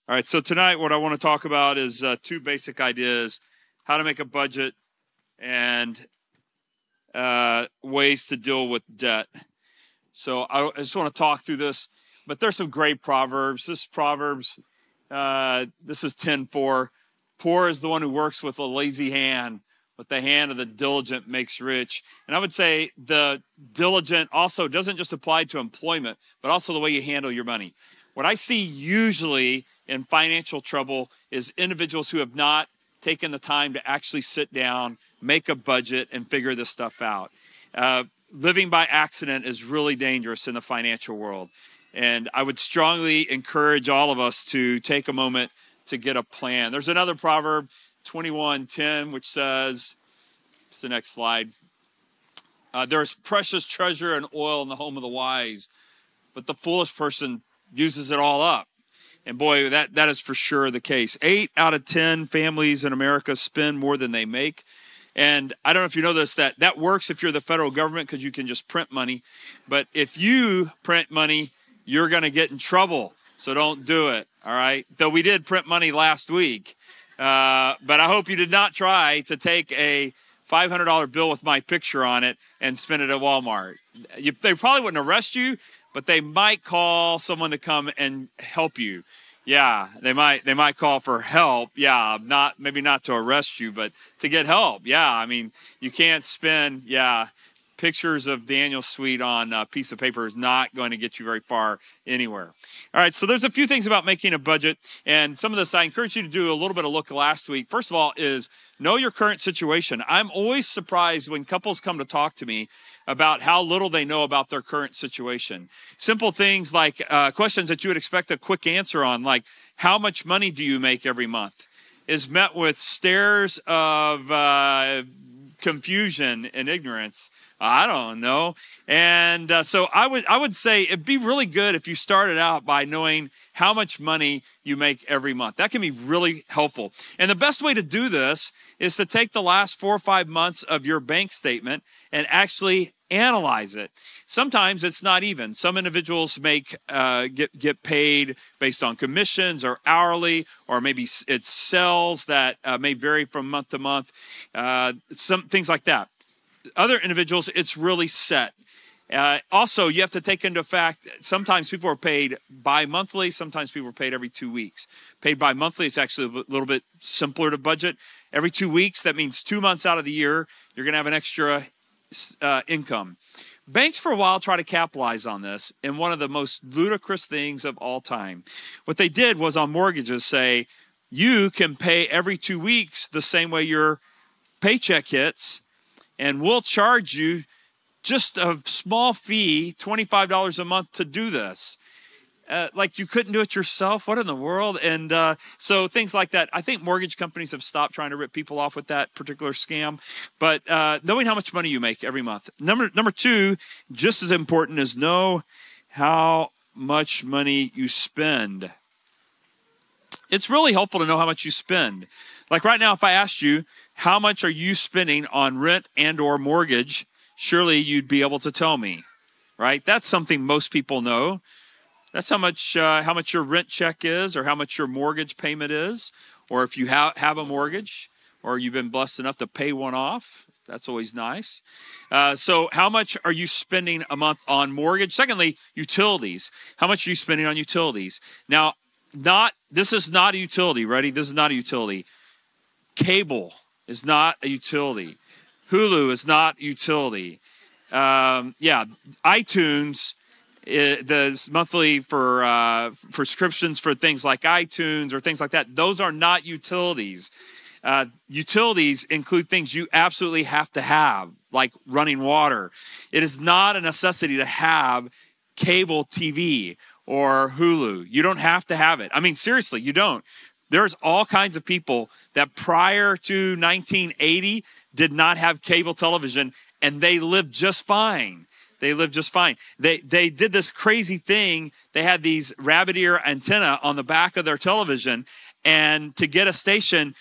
All right, so tonight what I want to talk about is two basic ideas: how to make a budget and ways to deal with debt. So I just want to talk through this, but there's some great Proverbs. This Proverbs, this is 10:4. Poor is the one who works with a lazy hand, but the hand of the diligent makes rich. And I would say the diligent also doesn't just apply to employment, but also the way you handle your money. What I see usually in financial trouble is individuals who have not taken the time to actually sit down, make a budget, and figure this stuff out. Living by accident is really dangerous in the financial world. And I would strongly encourage all of us to take a moment to get a plan. There's another proverb, 21:10, which says, it's the next slide. There's precious treasure and oil in the home of the wise, but the foolish person uses it all up. And boy, that is for sure the case. 8 out of 10 families in America spend more than they make. And I don't know if you know this, that works if you're the federal government because you can just print money. But if you print money, you're going to get in trouble. So don't do it, all right? Though we did print money last week. But I hope you did not try to take a $500 bill with my picture on it and spend it at Walmart. They probably wouldn't arrest you, but they might call someone to come and help you. Yeah, they might call for help. Yeah, maybe not to arrest you, but to get help. Yeah, I mean, you can't spend, pictures of Daniel's suite on a piece of paper is not going to get you very far anywhere. All right, so there's a few things about making a budget, and some of this I encourage you to do a little bit of look last week. First of all is know your current situation. I'm always surprised when couples come to talk to me about how little they know about their current situation. Simple things like questions that you would expect a quick answer on, like how much money do you make every month, is met with stares of confusion and ignorance. I don't know. And so I would say it'd be really good if you started out by knowing how much money you make every month. That can be really helpful. And the best way to do this is to take the last 4 or 5 months of your bank statement and actually analyze it. Sometimes it's not even. Some individuals get paid based on commissions or hourly, or maybe it's sales that may vary from month to month. Some things like that. Other individuals, it's really set. Also, you have to take into fact, sometimes people are paid bi-monthly, sometimes people are paid every 2 weeks. Paid bi-monthly, it's actually a little bit simpler to budget. Every 2 weeks, that means 2 months out of the year, you're going to have an extra income. Banks for a while try to capitalize on this in one of the most ludicrous things of all time. What they did was on mortgages say, you can pay every 2 weeks the same way your paycheck hits, and we'll charge you just a small fee, $25 a month to do this. Like you couldn't do it yourself? What in the world? And so things like that. I think mortgage companies have stopped trying to rip people off with that particular scam. But knowing how much money you make every month. Number two, just as important, is know how much money you spend. It's really helpful to know how much you spend. Like right now, if I asked you, how much are you spending on rent and or mortgage, surely you'd be able to tell me, right? That's something most people know. That's how much your rent check is, or how much your mortgage payment is, or if you have a mortgage, or you've been blessed enough to pay one off. That's always nice. So how much are you spending a month on mortgage? Secondly, utilities. How much are you spending on utilities? Now, this is not a utility. Ready? This is not a utility. Cable is not a utility. Hulu is not a utility. iTunes, the monthly for subscriptions for things like iTunes or things like that, those are not utilities. Utilities include things you absolutely have to have, like running water. It is not a necessity to have cable TV or Hulu. You don't have to have it. I mean, seriously, you don't. There's all kinds of people that prior to 1980 did not have cable television, and they lived just fine. They did this crazy thing. They had these rabbit ear antenna on the back of their television, and to get a station,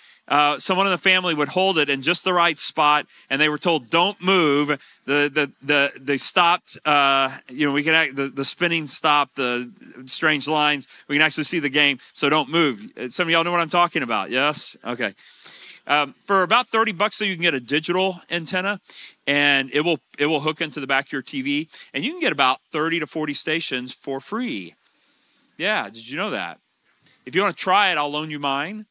someone in the family would hold it in just the right spot, and they were told, "Don't move." They stopped. We can the spinning stopped, the strange lines. We can actually see the game, so don't move. Some of y'all know what I'm talking about. Yes, okay. For about $30, though, you can get a digital antenna, and it will hook into the back of your TV, and you can get about 30 to 40 stations for free. Yeah, did you know that? If you want to try it, I'll loan you mine.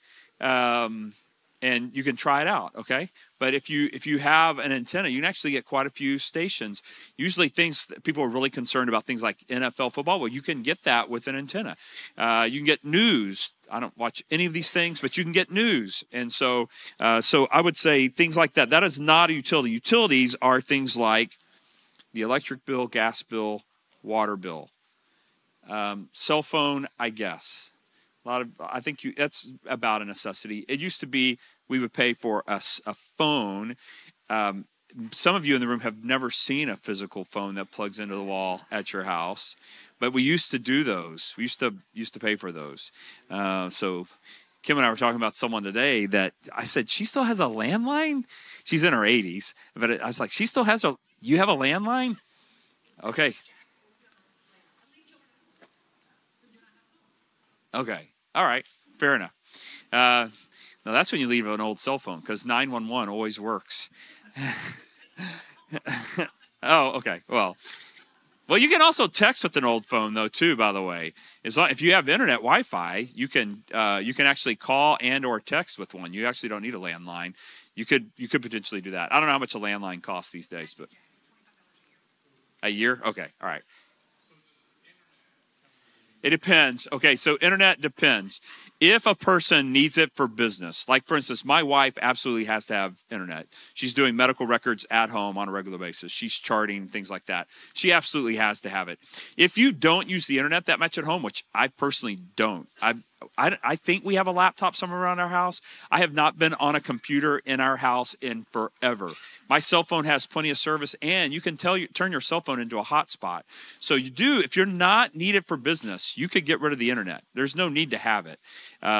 And you can try it out, okay? But if you have an antenna, you can actually get quite a few stations. Usually things that people are really concerned about, things like NFL football, well, you can get that with an antenna. You can get news. I don't watch any of these things, but you can get news. And so I would say things like that. That is not a utility. Utilities are things like the electric bill, gas bill, water bill. Cell phone, I guess. I think that's about a necessity. It used to be we would pay for a phone. Some of you in the room have never seen a physical phone that plugs into the wall at your house, but we used to do those. We used to pay for those. So Kim and I were talking about someone today that I said, she still has a landline? She's in her 80s, but I was like, you have a landline? Okay. Okay. All right. Fair enough. Now, that's when you leave an old cell phone, because 911 always works. Oh, okay. Well, you can also text with an old phone, though, too, by the way. If you have internet Wi-Fi, you can actually call and or text with one. You actually don't need a landline. You could potentially do that. I don't know how much a landline costs these days, but a year? Okay. All right. It depends. Okay, so internet depends. If a person needs it for business, like for instance, my wife absolutely has to have internet. She's doing medical records at home on a regular basis. She's charting, things like that. She absolutely has to have it. If you don't use the internet that much at home, which I personally don't, I think we have a laptop somewhere around our house. I have not been on a computer in our house in forever. My cell phone has plenty of service, and you can turn your cell phone into a hotspot. So if you're not needed for business, you could get rid of the internet. There's no need to have it.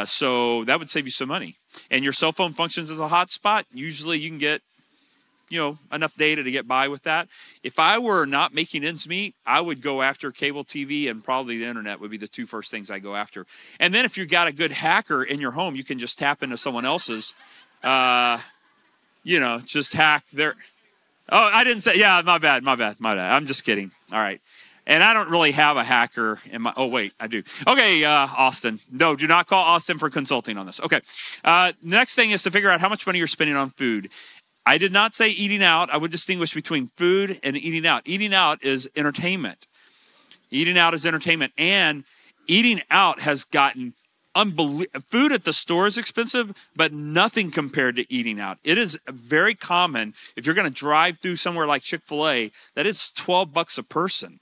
So that would save you some money. And your cell phone functions as a hotspot. Usually you can get enough data to get by with that. If I were not making ends meet, I would go after cable TV, and probably the internet would be the two first things I go after. And then if you've got a good hacker in your home, you can just tap into someone else's, just hack their. Oh, I didn't say, yeah, my bad. I'm just kidding. All right. And I don't really have a hacker in my, oh, wait, I do. Okay, Austin. No, do not call Austin for consulting on this. Okay. Next thing is to figure out how much money you're spending on food. I did not say eating out. I would distinguish between food and eating out. Eating out is entertainment. Eating out is entertainment. And eating out has gotten unbelievable. Food at the store is expensive, but nothing compared to eating out. It is very common, if you're going to drive through somewhere like Chick-fil-A, that it's $12 a person.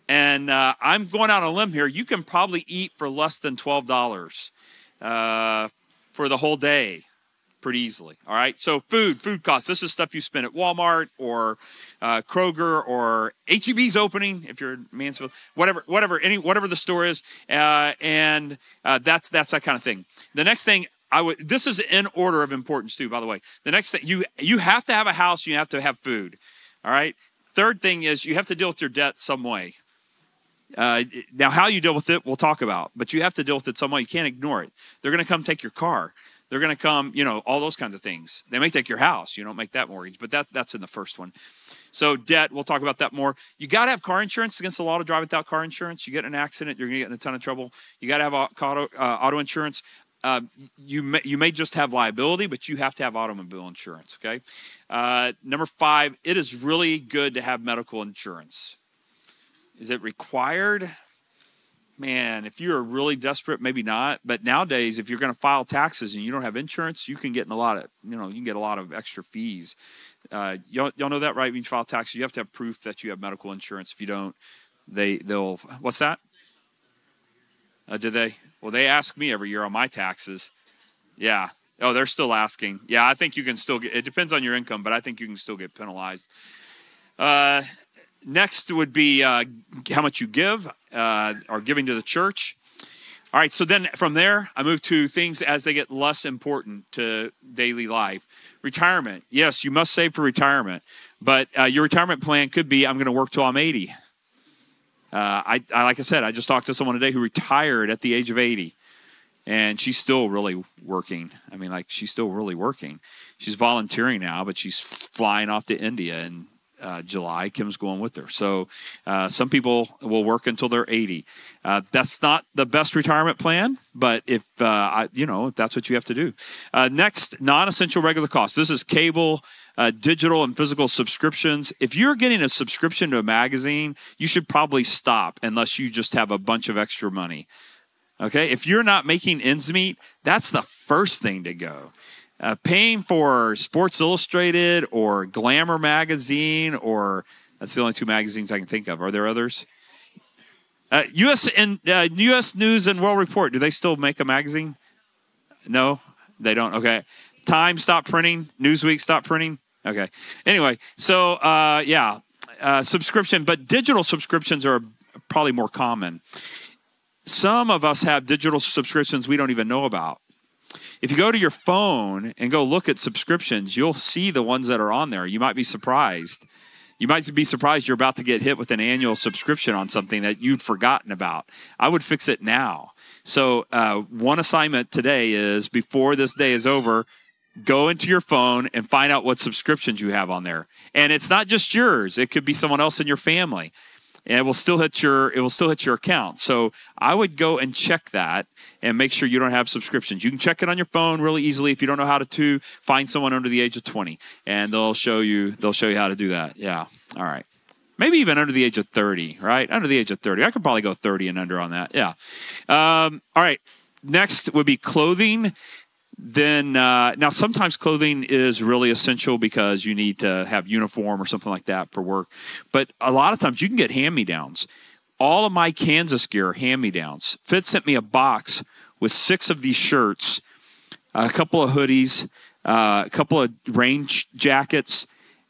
And I'm going out on a limb here. You can probably eat for less than $12 for the whole day. Pretty easily. All right. So food costs. This is stuff you spend at Walmart or Kroger or H-E-B's opening if you're in Mansfield, whatever the store is, and that's that kind of thing. The next thing this is in order of importance too, by the way. The next thing you have to have a house. You have to have food. All right. Third thing is you have to deal with your debt some way. Now, how you deal with it, we'll talk about, but you have to deal with it some way. You can't ignore it. They're going to come take your car. They're going to come, all those kinds of things. They may take your house. You don't make that mortgage, but that's in the first one. So debt, we'll talk about that more. You got to have car insurance. Against the law to drive without car insurance. You get in an accident, you're going to get in a ton of trouble. You got to have auto insurance. You may just have liability, but you have to have automobile insurance, okay? Number 5, it is really good to have medical insurance. Is it required? Man, if you're really desperate, maybe not. But nowadays, if you're going to file taxes and you don't have insurance, you can get a lot of extra fees. Y'all know that, right? When you file taxes, you have to have proof that you have medical insurance. If you don't, they'll. What's that? Did they? Well, they ask me every year on my taxes. Yeah. Oh, they're still asking. Yeah, I think you can still get. It depends on your income, but I think you can still get penalized. Next would be how much you give or giving to the church. All right, so then from there, I move to things as they get less important to daily life. Retirement. Yes, you must save for retirement, but your retirement plan could be, I'm going to work till I'm 80. I like I said, I just talked to someone today who retired at the age of 80, and she's still really working. I mean, like, she's still really working. She's volunteering now, but she's flying off to India in July. Kim's going with her. So some people will work until they're 80. That's not the best retirement plan, but if if that's what you have to do. Next, non-essential regular costs. This is cable, digital and physical subscriptions. If you're getting a subscription to a magazine, you should probably stop unless you just have a bunch of extra money. Okay, if you're not making ends meet, that's the first thing to go. Paying for Sports Illustrated or Glamour magazine, or that's the only two magazines I can think of. Are there others? U.S. News and World Report. Do they still make a magazine? No, they don't. Okay. Time stopped printing. Newsweek stopped printing. Okay. Anyway, so subscription, but digital subscriptions are probably more common. Some of us have digital subscriptions we don't even know about. If you go to your phone and go look at subscriptions, you'll see the ones that are on there. You might be surprised. You might be surprised you're about to get hit with an annual subscription on something that you'd forgotten about. I would fix it now. So one assignment today is, before this day is over, go into your phone and find out what subscriptions you have on there. And it's not just yours. It could be someone else in your family. And it will still hit your account. So I would go and check that and make sure you don't have subscriptions. You can check it on your phone really easily. If you don't know how to find someone under the age of 20, and they'll show you how to do that. Yeah. All right. Maybe even under the age of 30, right? Under the age of 30. I could probably go 30 and under on that. Yeah. All right. Next would be clothing. Then now sometimes clothing is really essential because you need to have uniform or something like that for work. But a lot of times you can get hand-me-downs. All of my Kansas gear are hand-me-downs. Fitz sent me a box with 6 of these shirts, a couple of hoodies, a couple of rain jackets,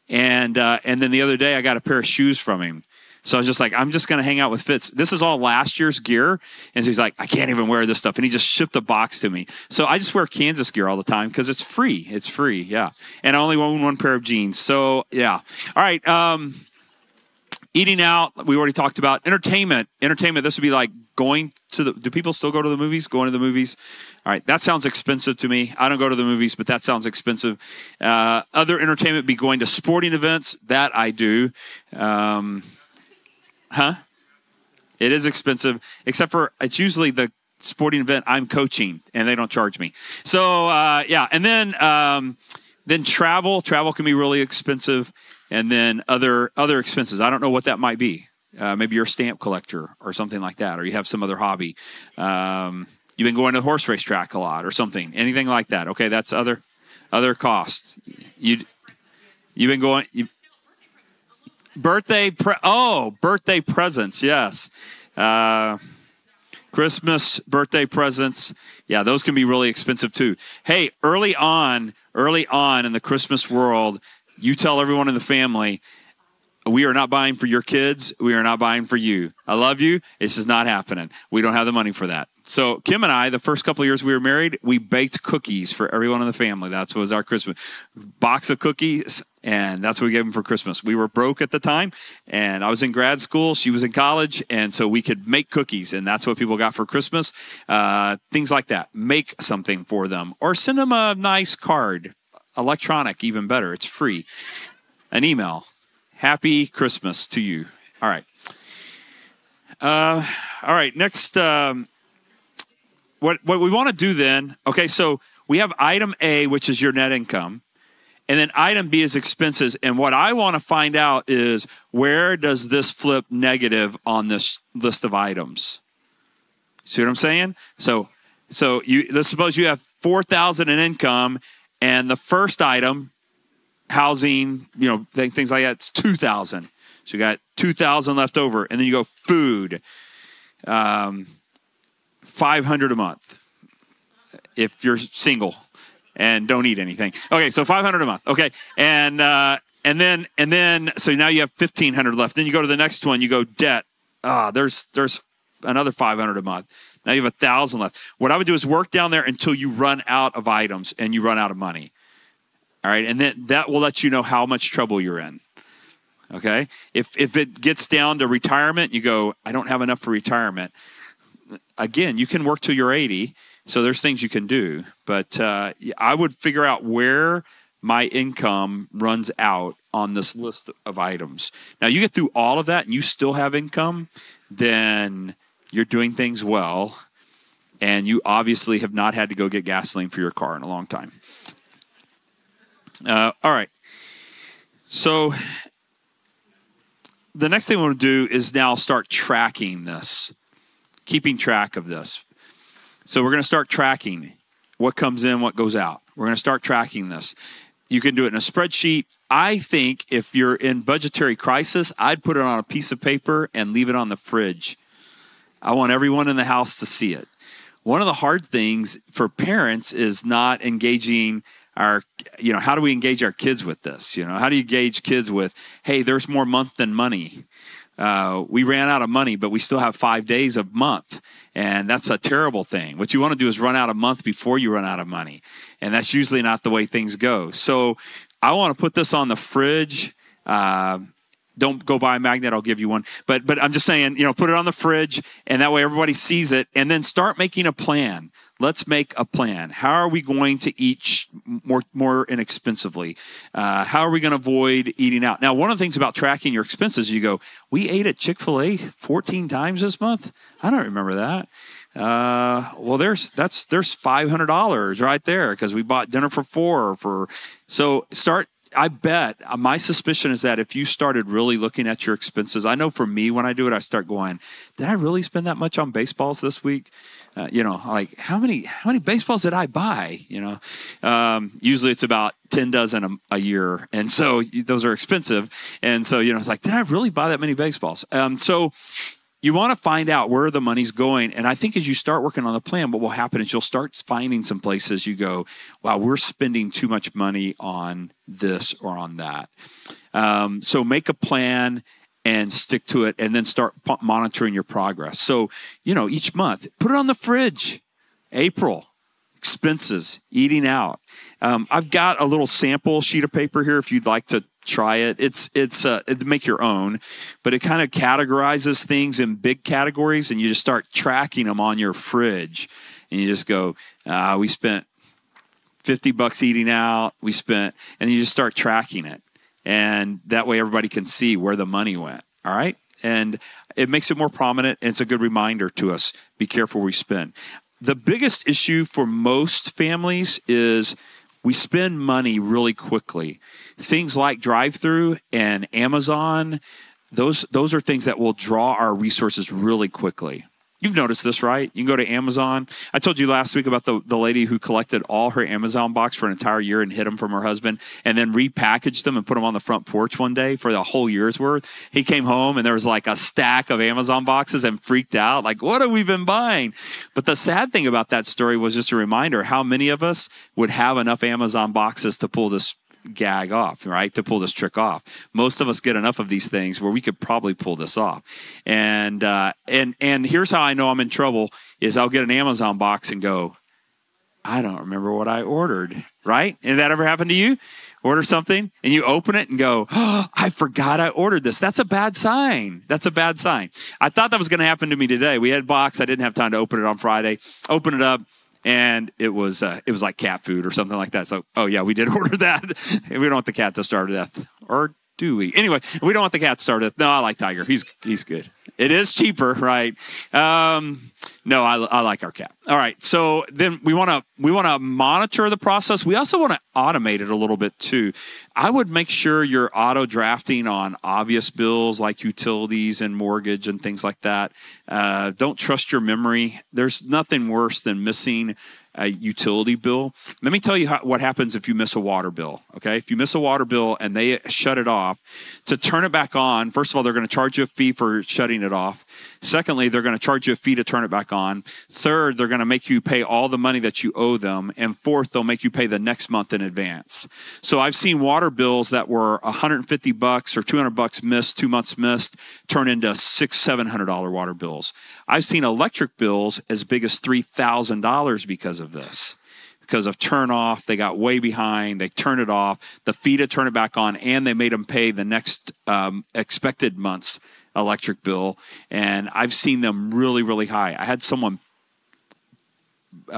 and then the other day I got a pair of shoes from him. So I was just like, I'm just going to hang out with Fitz. This is all last year's gear. And so he's like, I can't even wear this stuff. And he just shipped a box to me. So I just wear Kansas gear all the time because it's free. It's free, yeah. And I only own one pair of jeans. So, yeah. All right. Eating out, we already talked about. Entertainment, this would be like going to do people still go to the movies? Going to the movies? All right, that sounds expensive to me. I don't go to the movies, but that sounds expensive. Other entertainment would be going to sporting events. That I do. It is expensive, except for it's usually the sporting event I'm coaching, and they don't charge me. So, and then travel. Travel can be really expensive, and then other expenses. I don't know what that might be. Maybe you're a stamp collector or something like that, or you have some other hobby. You've been going to the horse race track a lot or something, anything like that. Okay, that's other costs. You've been going. Birthday presents, yes. Christmas, birthday presents, yeah, those can be really expensive too. Hey, early on in the Christmas world, you tell everyone in the family, we are not buying for your kids. We are not buying for you. I love you. This is not happening. We don't have the money for that. So Kim and I, the first couple of years we were married, we baked cookies for everyone in the family. That was our Christmas. Box of cookies, and that's what we gave them for Christmas. We were broke at the time, and I was in grad school. She was in college, and so we could make cookies, and that's what people got for Christmas. Things like that. Make something for them, or send them a nice card. Electronic, even better. It's free. An email. Happy Christmas to you. All right. All right. Next, what we want to do then, okay, so we have item A, which is your net income, and then item B is expenses. And what I want to find out is, where does this flip negative on this list of items? See what I'm saying? So let's suppose you have $4,000 in income, and the first item, housing, things like that, it's $2,000. So you got $2,000 left over, and then you go food, $500 a month if you're single and don't eat anything. Okay, so $500 a month. Okay, and then so now you have $1,500 left. Then you go to the next one. You go debt. There's another $500 a month. Now you have 1,000 left. What I would do is work down there until you run out of items and you run out of money. All right, and then that will let you know how much trouble you're in. Okay? If it gets down to retirement, you go, I don't have enough for retirement. Again, you can work till you're 80, so there's things you can do. But I would figure out where my income runs out on this list of items. Now, you get through all of that and you still have income, then you're doing things well, and you obviously have not had to go get gasoline for your car in a long time. All right. So the next thing I want to do is now start tracking this, keeping track of this. So we're going to start tracking what comes in, what goes out. We're going to start tracking this. You can do it in a spreadsheet. I think if you're in budgetary crisis, I'd put it on a piece of paper and leave it on the fridge. I want everyone in the house to see it. One of the hard things for parents is not engaging how do we engage our kids with this? How do you engage kids with, hey, there's more month than money. We ran out of money, but we still have 5 days of month. And that's a terrible thing. What you want to do is run out of month before you run out of money. And that's usually not the way things go. So I want to put this on the fridge. Don't go buy a magnet. I'll give you one. But I'm just saying, put it on the fridge, and that way everybody sees it. And then start making a plan. Let's make a plan. How are we going to eat more inexpensively? How are we going to avoid eating out? Now, one of the things about tracking your expenses, you go, we ate at Chick-fil-A 14 times this month? I don't remember that. Well, there's $500 right there because we bought dinner for 4. So start. I bet my suspicion is that if you started really looking at your expenses, I know for me when I do it, I start going, did I really spend that much on baseballs this week? Like how many baseballs did I buy? Usually it's about 10 dozen a year. And so those are expensive. And so, it's like, did I really buy that many baseballs? So you want to find out where the money's going. And I think as you start working on the plan, what will happen is you'll start finding some places you go, wow, we're spending too much money on this or on that. So make a plan and stick to it, and then start monitoring your progress. So, each month, put it on the fridge. April, expenses, eating out. I've got a little sample sheet of paper here if you'd like to try it. It's make your own, but it kind of categorizes things in big categories, and you just start tracking them on your fridge. And you just go, we spent $50 eating out. And you just start tracking it. And that way everybody can see where the money went. All right. And it makes it more prominent. And it's a good reminder to us. Be careful where we spend. The biggest issue for most families is we spend money really quickly. Things like drive-through and Amazon, those are things that will draw our resources really quickly. You've noticed this, right? You can go to Amazon. I told you last week about the lady who collected all her Amazon box for an entire year and hid them from her husband and then repackaged them and put them on the front porch one day for the whole year's worth. He came home and there was like a stack of Amazon boxes and freaked out. Like, what have we been buying? But the sad thing about that story was just a reminder how many of us would have enough Amazon boxes to pull this gag off, right? To pull this trick off. Most of us get enough of these things where we could probably pull this off. And here's how I know I'm in trouble is I'll get an Amazon box and go, I don't remember what I ordered, right? Did that ever happen to you? Order something and you open it and go, oh, I forgot I ordered this. That's a bad sign. That's a bad sign. I thought that was going to happen to me today. We had a box. I didn't have time to open it on Friday. Open it up. And it was like cat food or something like that. So, oh yeah, we did order that. We don't want the cat to starve to death, or do we? Anyway, we don't want the cat to starve to death. No, I like Tiger. He's good. It is cheaper, right? No, I like our cat. All right. So then we want to monitor the process. We also want to automate it a little bit too. I would make sure you're auto drafting on obvious bills like utilities and mortgage and things like that. Don't trust your memory. There's nothing worse than missing a utility bill. Let me tell you what happens if you miss a water bill, okay? If you miss a water bill and they shut it off, to turn it back on, first of all, they're going to charge you a fee for shutting it off. Secondly, they're going to charge you a fee to turn it back on. on. Third, they're going to make you pay all the money that you owe them. And fourth, they'll make you pay the next month in advance. So I've seen water bills that were $150 or $200 missed, 2 months missed, turn into $600-700 water bills. I've seen electric bills as big as $3,000 because of this. Because of turn off, they got way behind. They turned it off. The fee to turn it back on, and they made them pay the next expected month's electric bill. And I've seen them really, really high. I had someone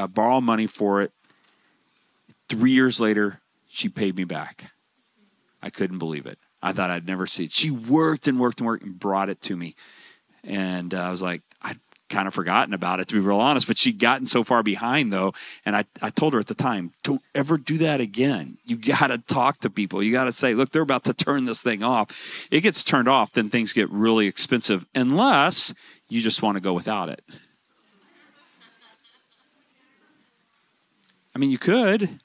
borrow money for it. 3 years later, she paid me back. I couldn't believe it. I thought I'd never see it. She worked and worked and worked and brought it to me. And I was like, I'd kind of forgotten about it, to be real honest, but she'd gotten so far behind though. And I told her at the time, don't ever do that again. You got to talk to people. You got to say, look, they're about to turn this thing off. It gets turned off, then things get really expensive unless you just want to go without it. I mean, you could.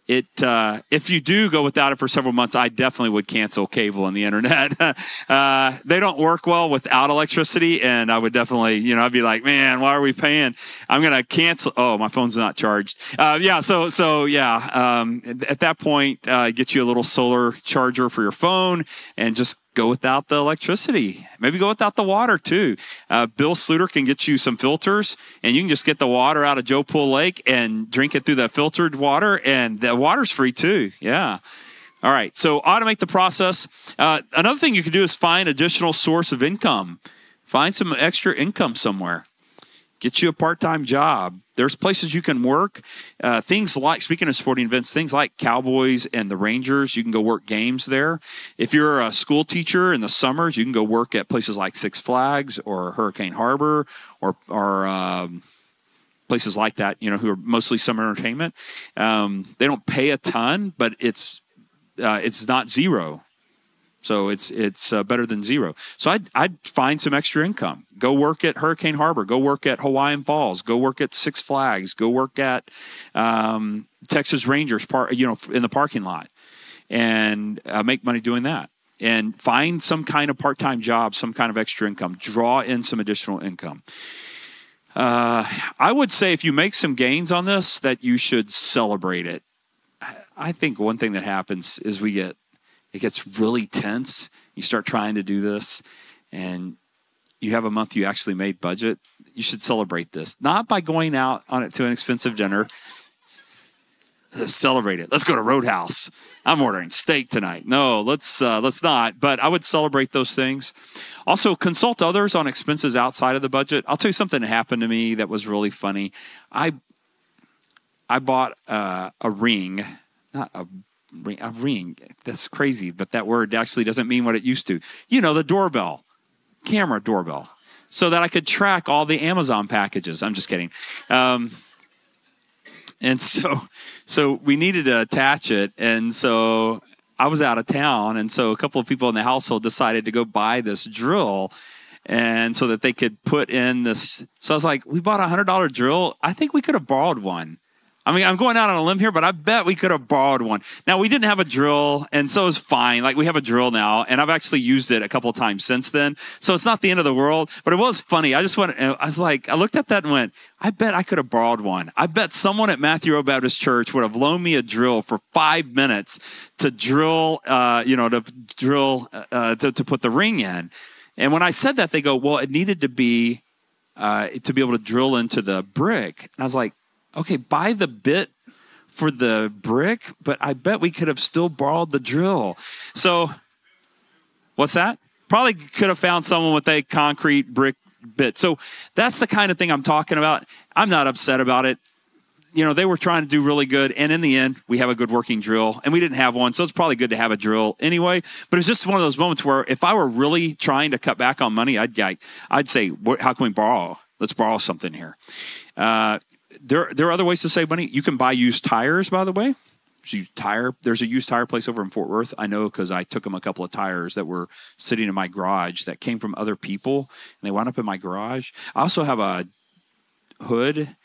If you do go without it for several months, I definitely would cancel cable and the internet. They don't work well without electricity, and I would definitely, I'd be like, man, why are we paying? I'm gonna cancel. Oh, my phone's not charged. At that point, get you a little solar charger for your phone, and just go without the electricity. Maybe go without the water too. Bill Sluter can get you some filters, and you can just get the water out of Joe Pool Lake and drink it through the filtered water, and the water's free too. Yeah. All right. So automate the process. Another thing you can do is find additional source of income. Find some extra income somewhere. Get you a part-time job. There's places you can work. Things like, speaking of sporting events, things like Cowboys and the Rangers, you can go work games there. If you're a school teacher in the summers, you can go work at places like Six Flags or Hurricane Harbor or places like that, who are mostly summer entertainment. They don't pay a ton, but it's not zero. So it's better than zero. So I'd find some extra income. Go work at Hurricane Harbor. Go work at Hawaiian Falls. Go work at Six Flags. Go work at Texas Rangers, in the parking lot, and make money doing that. And find some kind of part-time job, some kind of extra income. Draw in some additional income. I would say if you make some gains on this, that you should celebrate it. I think one thing that happens is it gets really tense. You start trying to do this, and you have a month you actually made budget. You should celebrate this, not by going out on it to an expensive dinner. Let's celebrate it. Let's go to Roadhouse. I'm ordering steak tonight. No, let's not. But I would celebrate those things. Also, consult others on expenses outside of the budget. I'll tell you something that happened to me that was really funny. I bought a ring, not a ring. That's crazy, but that word actually doesn't mean what it used to. The doorbell, camera doorbell, so that I could track all the Amazon packages. I'm just kidding. And so we needed to attach it. And so I was out of town. And so a couple of people in the household decided to go buy this drill, and so that they could put in this. So I was like, we bought a $100 drill. I think we could have borrowed one. I mean, I'm going out on a limb here, but I bet we could have borrowed one. Now, we didn't have a drill, and so it's fine. Like, we have a drill now, and I've actually used it a couple of times since then. So it's not the end of the world, but it was funny. I looked at that and went, I bet I could have borrowed one. I bet someone at Matthew Road Baptist Church would have loaned me a drill for 5 minutes to drill, to put the ring in. And when I said that, they go, well, it needed to be able to drill into the brick. And I was like, okay, buy the bit for the brick, but I bet we could have still borrowed the drill. So, what's that? Probably could have found someone with a concrete brick bit. So, that's the kind of thing I'm talking about. I'm not upset about it. They were trying to do really good, and in the end, we have a good working drill, and we didn't have one, so it's probably good to have a drill anyway. But it's just one of those moments where if I were really trying to cut back on money, I'd say, how can we borrow? Let's borrow something here. There are other ways to save money. You can buy used tires, by the way. There's a used tire place over in Fort Worth. I know because I took them a couple of tires that were sitting in my garage that came from other people, and they wound up in my garage. I also have a hood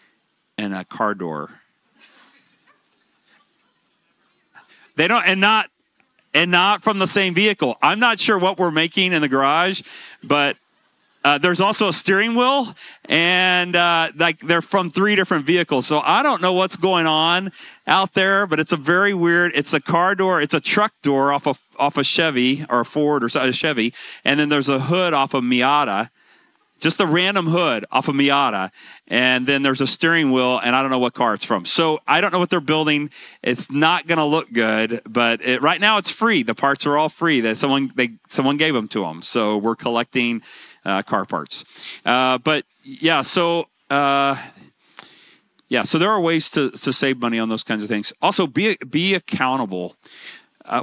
and a car door. They don't, and not from the same vehicle. I'm not sure what we're making in the garage, but There's also a steering wheel, and like they're from 3 different vehicles. So I don't know what's going on out there, but it's a very weird. It's a car door. It's a truck door off a Chevy or a Ford or a Chevy, and then there's a hood off of Miata. Just a random hood off of Miata. And then there's a steering wheel, and I don't know what car it's from. So I don't know what they're building. It's not going to look good, but right now it's free. The parts are all free. That someone gave them to them. So we're collecting car parts. But yeah, so there are ways to save money on those kinds of things. Also, be accountable.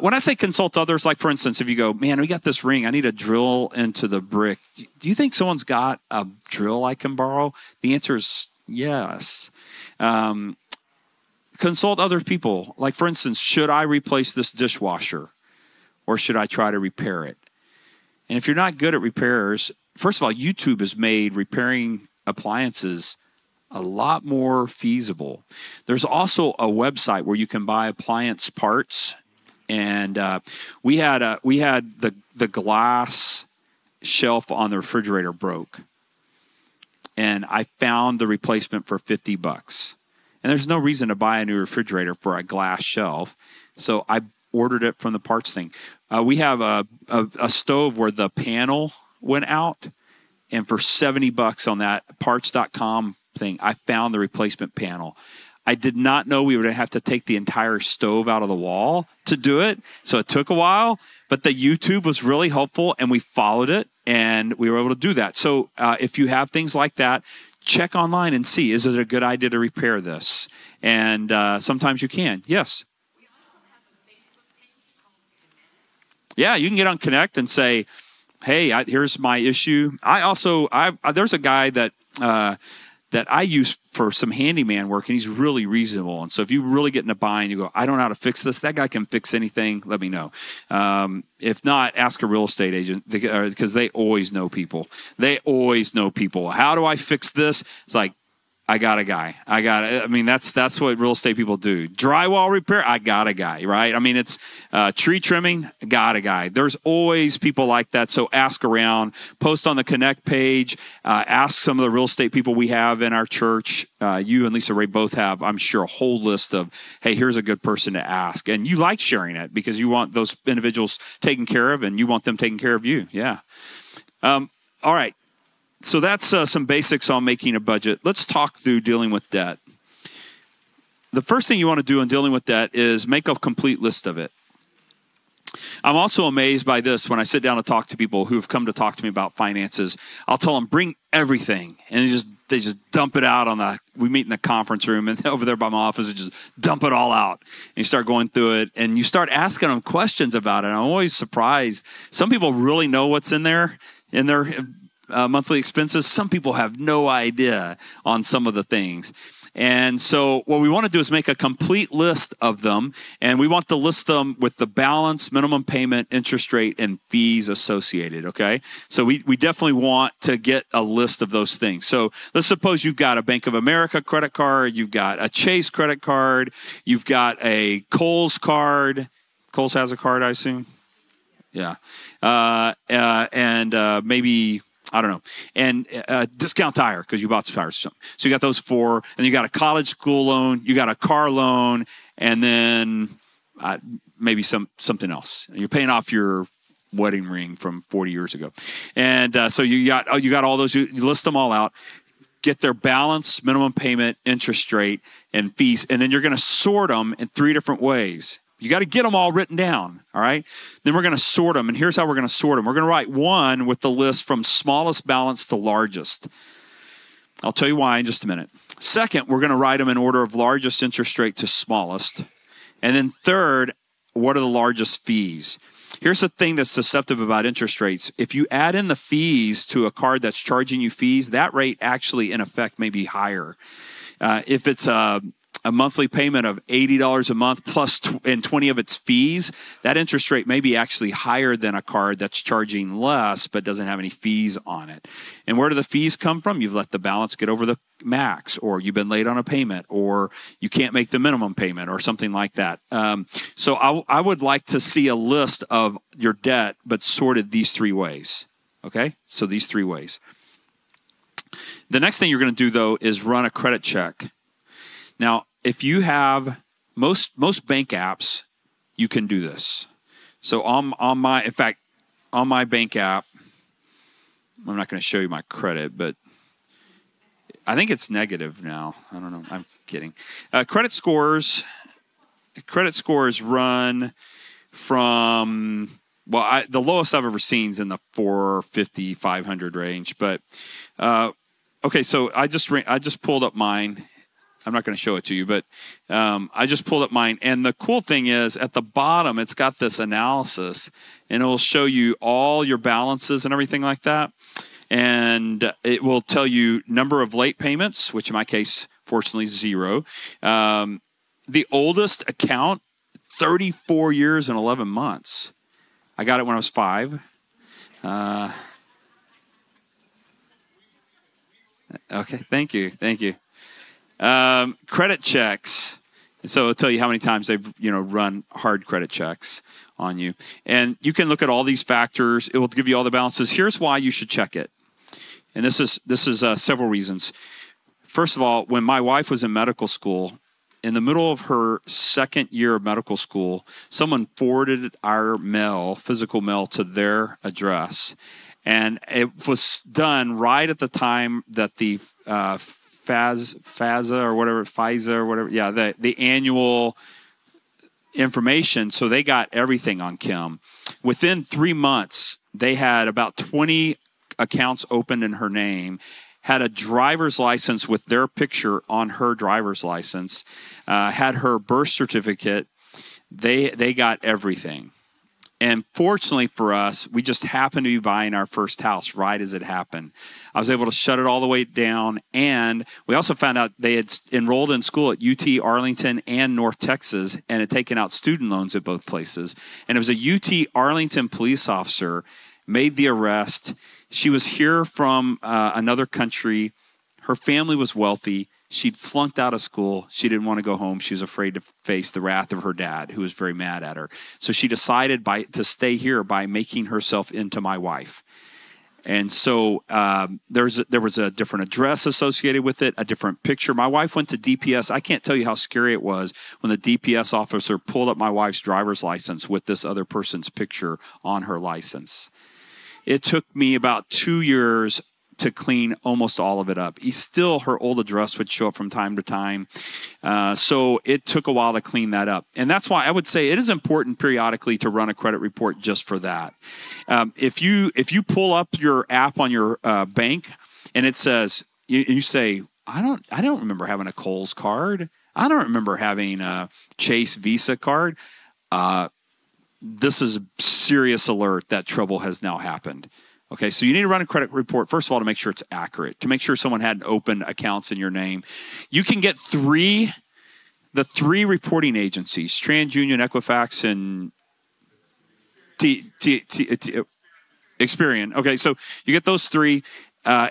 When I say consult others, like for instance, if you go, man, we got this ring, I need a drill into the brick. Do you think someone's got a drill I can borrow? The answer is yes. Consult other people. Like for instance, should I replace this dishwasher or should I try to repair it? And if you're not good at repairs, first of all, YouTube has made repairing appliances a lot more feasible. There's also a website where you can buy appliance parts. And we had the glass shelf on the refrigerator broke, and I found the replacement for $50. And there's no reason to buy a new refrigerator for a glass shelf, so I ordered it from the parts thing. We have a stove where the panel went out, and for $70 on that parts.com thing, I found the replacement panel. I did not know we would have to take the entire stove out of the wall to do it. So it took a while, but the YouTube was really helpful and we followed it and we were able to do that. So if you have things like that, check online and see, is it a good idea to repair this? And sometimes you can. Yes. We also have a Facebook page called Connect. Yeah, you can get on Connect and say, hey, here's my issue. There's a guy that I use for some handyman work, and he's really reasonable. And so if you really get in a bind, you go, I don't know how to fix this. That guy can fix anything. Let me know. If not, ask a real estate agent because they always know people. They always know people. How do I fix this? It's like, I got a guy. That's what real estate people do. Drywall repair, I got a guy, right? I mean, it's tree trimming, got a guy. There's always people like that. So ask around, post on the Connect page, ask some of the real estate people we have in our church. You and Lisa Ray both have, I'm sure, a whole list of, hey, here's a good person to ask. And you like sharing it because you want those individuals taken care of and you want them taking care of you. Yeah. All right. So that's some basics on making a budget. Let's talk through dealing with debt. The first thing you want to do in dealing with debt is make a complete list of it. I'm also amazed by this when I sit down to talk to people who've come to talk to me about finances. I'll tell them, bring everything. And they just dump it out we meet in the conference room and over there by my office and just dump it all out. And you start going through it and you start asking them questions about it. And I'm always surprised. Some people really know what's in their monthly expenses. Some people have no idea on some of the things. And so what we want to do is make a complete list of them, and we want to list them with the balance, minimum payment, interest rate, and fees associated, okay? So we definitely want to get a list of those things. So let's suppose you've got a Bank of America credit card, you've got a Chase credit card, you've got a Kohl's card. Kohl's has a card, I assume? Yeah. And maybe... I don't know. And discount tire because you bought some tires. So you got those 4, and you got a college school loan, you got a car loan, and then maybe something else. You're paying off your wedding ring from 40 years ago. And so you got all those. You list them all out. Get their balance, minimum payment, interest rate, and fees. And then you're going to sort them in 3 different ways. You got to get them all written down, all right? Then we're going to sort them, and here's how we're going to sort them. We're going to write 1 with the list from smallest balance to largest. I'll tell you why in just a minute. Second, we're going to write them in order of largest interest rate to smallest. And then third, what are the largest fees? Here's the thing that's deceptive about interest rates. If you add in the fees to a card that's charging you fees, that rate actually, in effect, may be higher. If it's a monthly payment of $80 a month plus and 20 of its fees, that interest rate may be actually higher than a card that's charging less but doesn't have any fees on it. And where do the fees come from? You've let the balance get over the max, or you've been late on a payment, or you can't make the minimum payment, or something like that. So I would like to see a list of your debt, but sorted these 3 ways. Okay, so these 3 ways. The next thing you're going to do, though, is run a credit check. Now, if you have most bank apps, you can do this. So on my bank app, I'm not going to show you my credit, but I think it's negative now. I don't know. I'm kidding. Credit scores run from, well, the lowest I've ever seen is in the 450, 500 range. But okay, so I just pulled up mine. I'm not going to show it to you, but I just pulled up mine. And the cool thing is at the bottom, it's got this analysis, and it will show you all your balances and everything like that. And it will tell you number of late payments, which in my case, fortunately, 0. The oldest account, 34 years and 11 months. I got it when I was 5. Okay, thank you. Credit checks. And so it'll tell you how many times they've run hard credit checks on you. And you can look at all these factors. It will give you all the balances. Here's why you should check it. And this is several reasons. First of all, when my wife was in medical school, in the middle of her 2nd year of medical school, someone forwarded our physical mail to their address. And it was done right at the time that the FAFSA or whatever, the annual information. So they got everything on Kim. Within 3 months, they had about 20 accounts opened in her name, had a driver's license with their picture on her driver's license, had her birth certificate. They got everything. And fortunately for us, we just happened to be buying our first house right as it happened. I was able to shut it all the way down. And we also found out they had enrolled in school at UT Arlington and North Texas and had taken out student loans at both places. And it was a UT Arlington police officer made the arrest. She was here from another country. Her family was wealthy. She'd flunked out of school. She didn't want to go home. She was afraid to face the wrath of her dad, who was very mad at her. So she decided to stay here by making herself into my wife. And so there was a different address associated with it, a different picture. My wife went to DPS. I can't tell you how scary it was when the DPS officer pulled up my wife's driver's license with this other person's picture on her license. It took me about 2 years to clean almost all of it up. Her old address would show up from time to time. So it took a while to clean that up. And that's why I would say it is important periodically to run a credit report just for that. If you pull up your app on your bank and it says, you say, I don't remember having a Kohl's card. I don't remember having a Chase Visa card. This is a serious alert that trouble has now happened. Okay, so you need to run a credit report, first of all, to make sure it's accurate, to make sure someone hadn't opened accounts in your name. You can get the three reporting agencies, TransUnion, Equifax, and Experian. Okay, so you get those 3.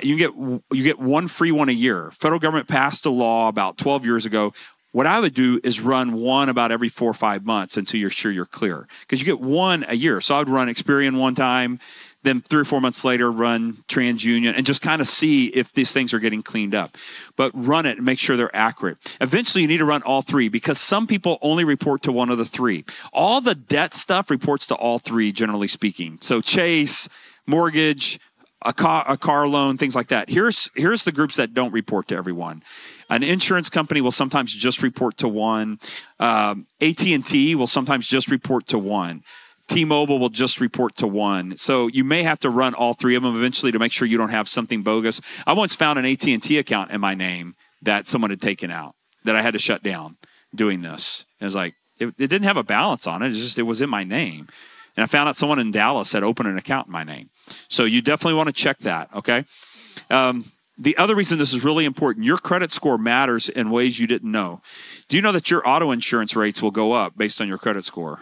You get one free one a year. Federal government passed a law about 12 years ago. What I would do is run one about every 4 or 5 months until you're sure you're clear, because you get one a year. So I would run Experian one time, then 3 or 4 months later, run TransUnion and just kind of see if these things are getting cleaned up. But run it and make sure they're accurate. Eventually, you need to run all 3 because some people only report to one of the 3. All the debt stuff reports to all 3, generally speaking. So Chase, mortgage, a car loan, things like that. Here's the groups that don't report to everyone. An insurance company will sometimes just report to one. AT&T will sometimes just report to one. T-Mobile will just report to one. So you may have to run all 3 of them eventually to make sure you don't have something bogus. I once found an AT&T account in my name that someone had taken out that I had to shut down doing this. It was like, it didn't have a balance on it. It was in my name. And I found out someone in Dallas had opened an account in my name. So you definitely want to check that, okay? The other reason this is really important, your credit score matters in ways you didn't know. Do you know that your auto insurance rates will go up based on your credit score?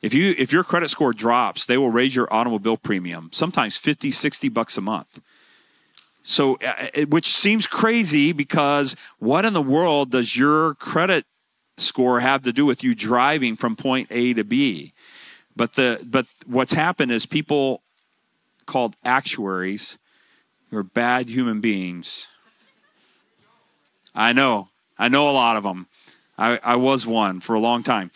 If your credit score drops, they will raise your automobile premium, sometimes $50, $60 a month. So, which seems crazy because what in the world does your credit score have to do with you driving from point A to B? But what's happened is people called actuaries who are bad human beings. I know a lot of them. I was one for a long time.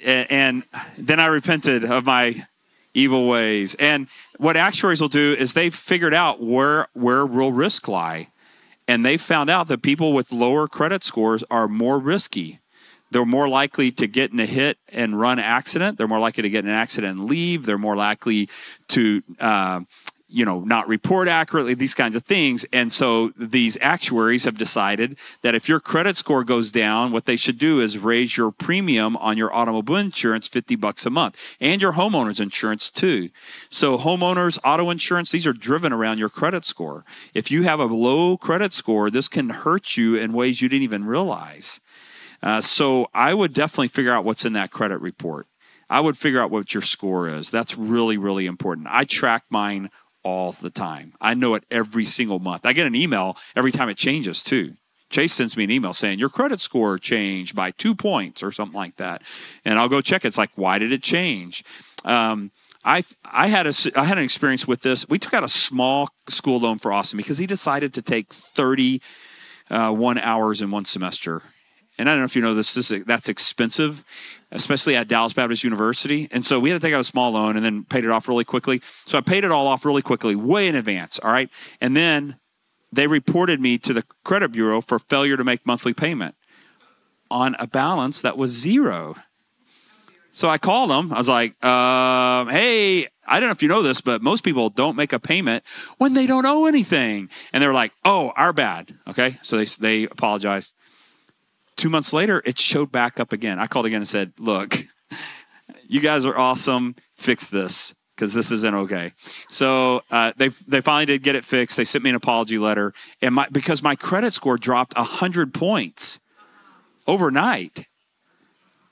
And then I repented of my evil ways. And what actuaries will do is they've figured out where real risk lie. And they found out that people with lower credit scores are more risky. They're more likely to get in a hit and run accident. They're more likely to get in an accident and leave. They're more likely to not report accurately, these kinds of things. And so these actuaries have decided that if your credit score goes down, what they should do is raise your premium on your automobile insurance $50 a month and your homeowner's insurance too. So homeowners, auto insurance, these are driven around your credit score. If you have a low credit score, this can hurt you in ways you didn't even realize. So I would definitely figure out what's in that credit report. I would figure out what your score is. That's really, really important. I track mine all the time. I know it every single month. I get an email every time it changes too. Chase sends me an email saying your credit score changed by 2 points or something like that. And I'll go check it. It's like, why did it change? I had an experience with this. We took out a small school loan for Austin because he decided to take 31 hours in one semester. And I don't know if you know this, that's expensive, especially at Dallas Baptist University. And so we had to take out a small loan and then paid it off really quickly. So I paid it all off really quickly, way in advance, all right? And then they reported me to the credit bureau for failure to make monthly payment on a balance that was zero. So I called them. I was like, hey, I don't know if you know this, but most people don't make a payment when they don't owe anything. And they were like, oh, our bad, okay? So they apologized. 2 months later, it showed back up again. I called again and said, look, you guys are awesome. Fix this because this isn't okay. So they finally did get it fixed. They sent me an apology letter. And because my credit score dropped 100 points overnight.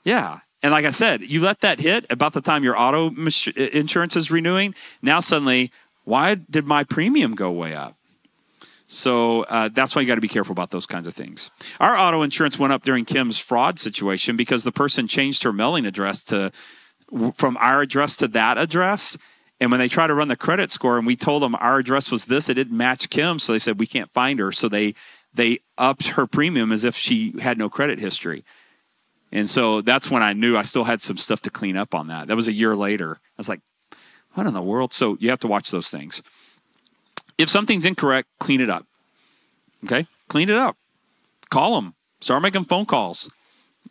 Yeah. And like I said, you let that hit about the time your auto insurance is renewing. Now suddenly, why did my premium go way up? So that's why you got to be careful about those kinds of things. Our auto insurance went up during Kim's fraud situation because the person changed her mailing address from our address to that address. And when they tried to run the credit score and we told them our address was this, it didn't match Kim. So they said, we can't find her. So they upped her premium as if she had no credit history. And so that's when I knew I still had some stuff to clean up on that. That was a year later. I was like, what in the world? So you have to watch those things. If something's incorrect, clean it up. Okay? Clean it up. Call them. Start making phone calls.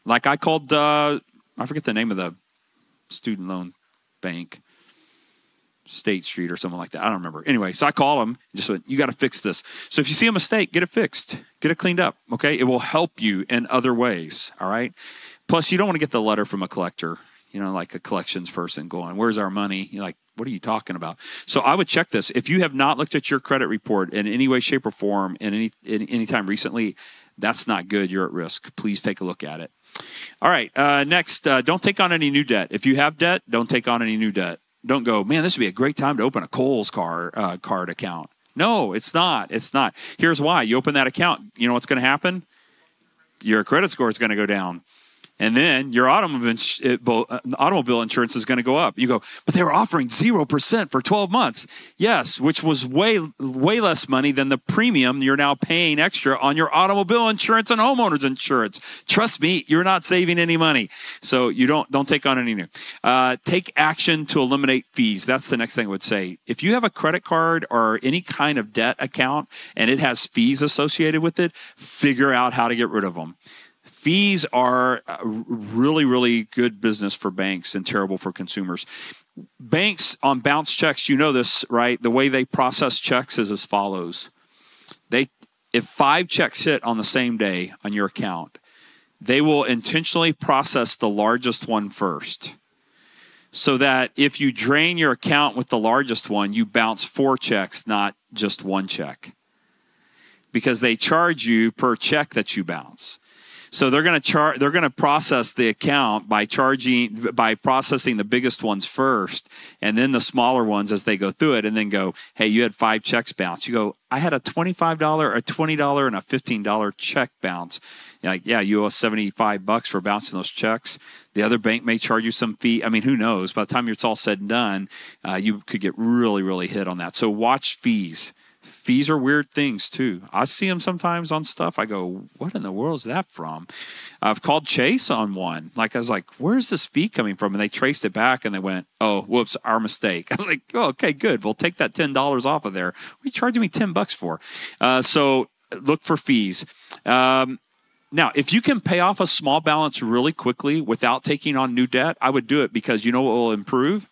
Like I called, I forget the name of the student loan bank, State Street or something like that. I don't remember. Anyway, so I call them and just went, you got to fix this. So if you see a mistake, get it fixed. Get it cleaned up. Okay? It will help you in other ways. All right? Plus, you don't want to get the letter from a collector, like a collections person going, where's our money? You're like, what are you talking about? So I would check this. If you have not looked at your credit report in any way, shape, or form in any time recently, that's not good. You're at risk. Please take a look at it. All right. Next, don't take on any new debt. If you have debt, don't take on any new debt. Don't go, man, this would be a great time to open a Kohl's card account. No, it's not. It's not. Here's why. You open that account, you know what's going to happen? Your credit score is going to go down. And then your automobile insurance is going to go up. You go, but they were offering 0% for 12 months. Yes, which was way less money than the premium you're now paying extra on your automobile insurance and homeowners insurance. Trust me, you're not saving any money. So you don't take on any new. Take action to eliminate fees. That's the next thing I would say. If you have a credit card or any kind of debt account and it has fees associated with it, figure out how to get rid of them. Fees are really, really good business for banks and terrible for consumers. Banks on bounce checks, you know this, right? The way they process checks is as follows. If 5 checks hit on the same day on your account, they will intentionally process the largest one first. So that if you drain your account with the largest one, you bounce 4 checks, not just 1 check. Because they charge you per check that you bounce. So they're going to process the account by processing the biggest ones first, and then the smaller ones as they go through it, and then go, hey, you had 5 checks bounce. You go, I had a $25, a $20, and a $15 check bounce. You're like, yeah, you owe us $75 for bouncing those checks. The other bank may charge you some fee. I mean, who knows? By the time it's all said and done, you could get really, really hit on that. So watch fees. Fees are weird things too. I see them sometimes on stuff. I go, what in the world is that from? I've called Chase on one. Like, I was like, where's this fee coming from? And they traced it back and they went, oh, whoops, our mistake. I was like, oh, okay, good. We'll take that $10 off of there. What are you charging me $10 for? So look for fees. Now, if you can pay off a small balance really quickly without taking on new debt, I would do it, because you know what will improve?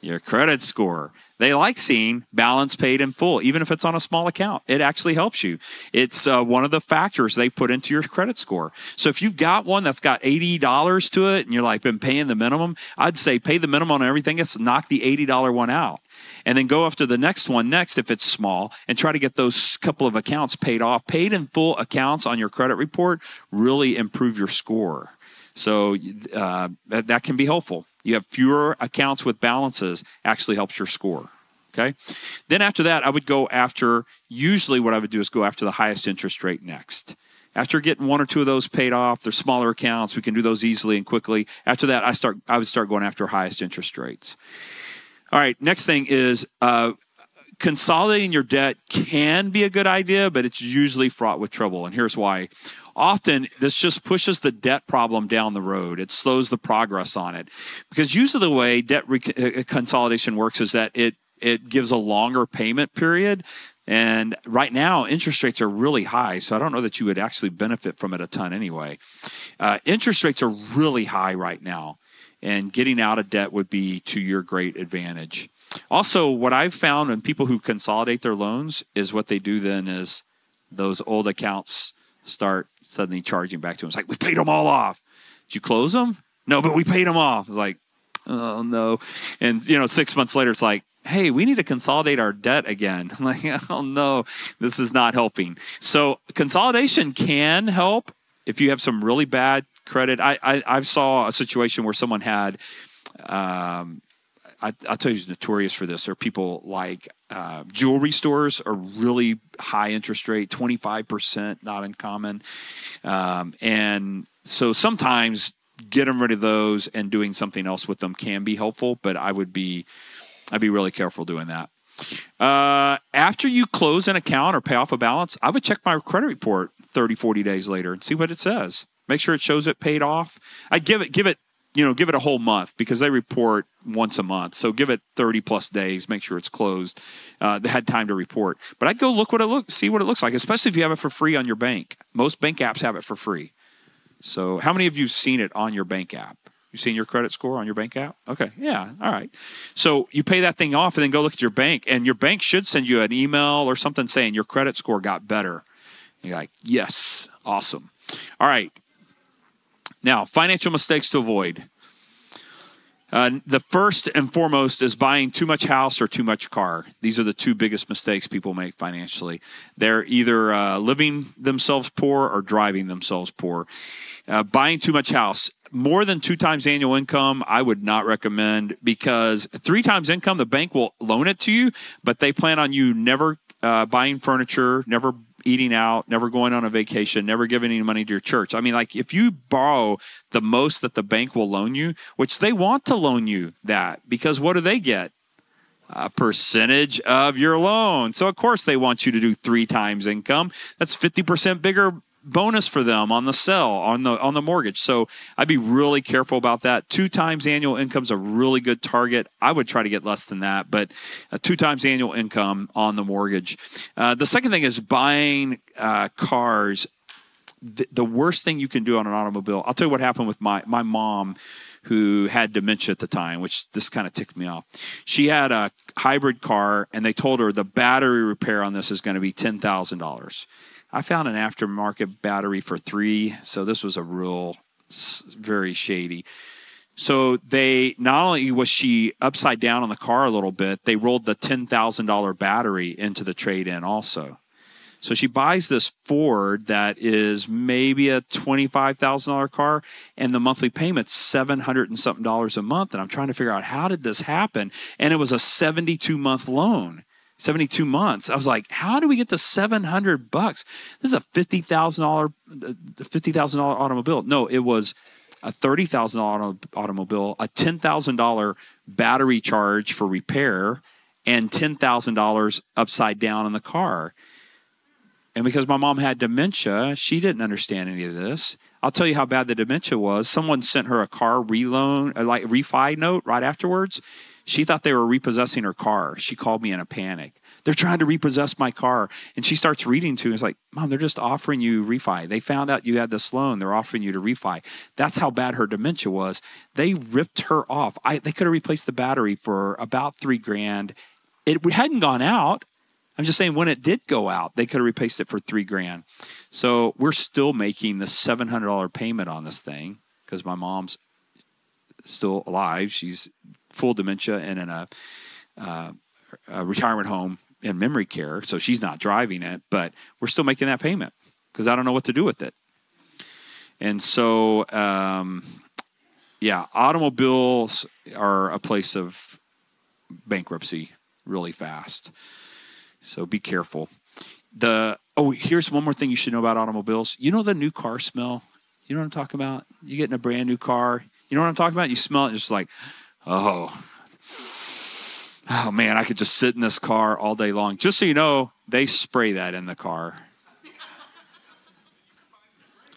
Your credit score. They like seeing balance paid in full, even if it's on a small account. It actually helps you. It's one of the factors they put into your credit score. So if you've got one that's got $80 to it and you're like been paying the minimum, I'd say pay the minimum on everything. It's knock the $80 one out. And then go after the next one next if it's small, and try to get those couple of accounts paid off. Paid in full accounts on your credit report really improve your score. So that can be helpful. You have fewer accounts with balances, actually helps your score. Okay. Then after that, I would go after, usually what I would do is go after the highest interest rate next. After getting 1 or 2 of those paid off, they're smaller accounts. We can do those easily and quickly. After that, I would start going after highest interest rates. All right. Next thing is consolidating your debt can be a good idea, but it's usually fraught with trouble. And here's why. Often, this just pushes the debt problem down the road. It slows the progress on it. Because usually the way debt consolidation works is that it gives a longer payment period. And right now, interest rates are really high, so I don't know that you would actually benefit from it a ton anyway. Interest rates are really high right now, and getting out of debt would be to your great advantage. Also, what I've found in people who consolidate their loans is what they do then is those old accounts start suddenly charging back to them. It's like, we paid them all off. Did you close them? No, but we paid them off. It's like, oh, no. And, 6 months later, it's like, hey, we need to consolidate our debt again. I'm like, oh, no, this is not helping. So consolidation can help if you have some really bad credit. I saw a situation where someone had I'll tell you who's notorious for this. Are people like jewelry stores are really high interest rate, 25%, not uncommon. And so sometimes getting rid of those and doing something else with them can be helpful, but I'd be really careful doing that. After you close an account or pay off a balance, I would check my credit report 30, 40 days later and see what it says. Make sure it shows it paid off. I'd give it a whole month, because they report once a month. So give it 30 plus days, make sure it's closed. They had time to report. But I'd go see what it looks like, especially if you have it for free on your bank. Most bank apps have it for free. So how many of you have seen it on your bank app? You've seen your credit score on your bank app? Okay, yeah, all right. So you pay that thing off and then go look at your bank, and your bank should send you an email or something saying your credit score got better. And you're like, yes, awesome. All right. Now, financial mistakes to avoid. The first and foremost is buying too much house or too much car. These are the 2 biggest mistakes people make financially. They're either living themselves poor or driving themselves poor. Buying too much house. More than 2 times annual income, I would not recommend, because 3 times income, the bank will loan it to you, but they plan on you never buying furniture, never eating out, never going on a vacation, never giving any money to your church. I mean, like, if you borrow the most that the bank will loan you, which they want to loan you that, because what do they get? A percentage of your loan. So, of course, they want you to do 3 times income. That's 50% bigger bonus for them on the sell, on the mortgage. So I'd be really careful about that. 2 times annual income is a really good target. I would try to get less than that, but 2 times annual income on the mortgage. The second thing is buying cars. The worst thing you can do on an automobile, I'll tell you what happened with my mom, who had dementia at the time, which this kind of ticked me off. She had a hybrid car, and they told her the battery repair on this is going to be $10,000. I found an aftermarket battery for $3,000, so this was very shady. So they, not only was she upside down on the car a little bit, they rolled the $10,000 battery into the trade-in also. So she buys this Ford that is maybe a $25,000 car, and the monthly payment's $700 and something a month. And I'm trying to figure out, how did this happen? And it was a 72-month loan. 72 months. I was like, how do we get to $700? This is a $50,000 automobile. No, it was a $30,000 automobile, a $10,000 battery charge for repair, and $10,000 upside down in the car. And because my mom had dementia, she didn't understand any of this. I'll tell you how bad the dementia was. Someone sent her a car refi note right afterwards. She thought they were repossessing her car. She called me in a panic. They're trying to repossess my car. And she starts reading to me. It's like, Mom, they're just offering you refi. They found out you had this loan. They're offering you to refi. That's how bad her dementia was. They ripped her off. They could have replaced the battery for about $3,000. It hadn't gone out. I'm just saying, when it did go out, they could have replaced it for $3,000. So we're still making the $700 payment on this thing because my mom's still alive. She's full dementia and in a retirement home in memory care, so she's not driving it, but we're still making that payment because I don't know what to do with it. And so, automobiles are a place of bankruptcy really fast. So be careful. Here's one more thing you should know about automobiles. You know the new car smell? You know what I'm talking about? You get in a brand new car. You know what I'm talking about? You smell it, and it's like, oh man, I could just sit in this car all day long. Just so you know, they spray that in the car.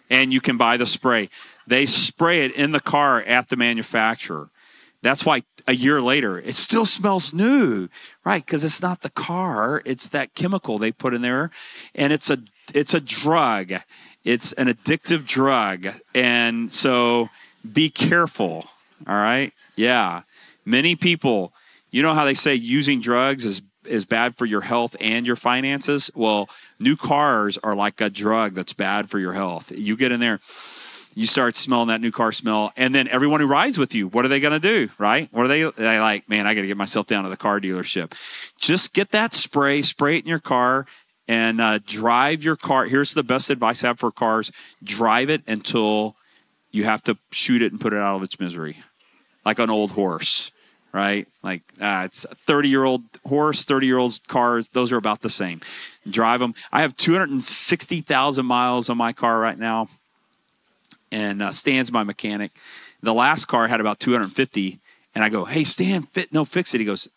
And you can buy the spray. They spray it in the car at the manufacturer. That's why a year later, it still smells new, right? Because it's not the car. It's that chemical they put in there. And it's a drug. It's an addictive drug. And so be careful, all right? Yeah. Many people, you know how they say using drugs is bad for your health and your finances? Well, new cars are like a drug that's bad for your health. You get in there, you start smelling that new car smell, and then everyone who rides with you, what are they going to do, right? What are they like, man, I got to get myself down to the car dealership. Just get that spray it in your car, and drive your car. Here's the best advice I have for cars. Drive it until you have to shoot it and put it out of its misery, like an old horse. Right? Like it's a 30-year-old horse, 30-year-old cars. Those are about the same. Drive them. I have 260,000 miles on my car right now. And Stan's my mechanic. The last car had about 250. And I go, hey, Stan, fix it. He goes,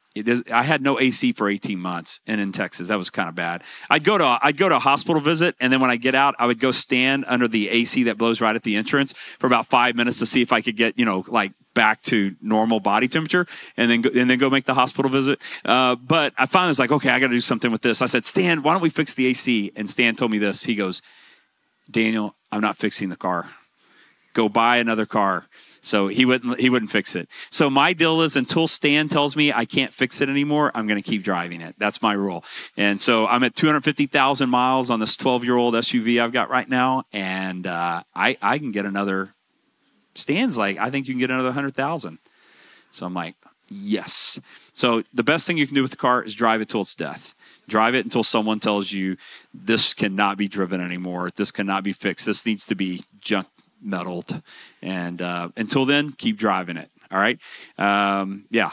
I had no AC for 18 months. And in Texas, that was kind of bad. I'd go to a hospital visit. And then when I get out, I would go stand under the AC that blows right at the entrance for about 5 minutes to see if I could get, back to normal body temperature, and then go make the hospital visit. But I finally was like, okay, I got to do something with this. I said, Stan, why don't we fix the AC? And Stan told me this. He goes, Daniel, I'm not fixing the car. Go buy another car. So he wouldn't fix it. So my deal is, until Stan tells me I can't fix it anymore, I'm going to keep driving it. That's my rule. And so I'm at 250,000 miles on this 12-year-old SUV I've got right now, and I can get another. Stan's like, I think you can get another 100,000. So I'm like, yes. So the best thing you can do with the car is drive it till it's death. Drive it until someone tells you this cannot be driven anymore. This cannot be fixed. This needs to be junk metaled. And until then, keep driving it. All right. Yeah.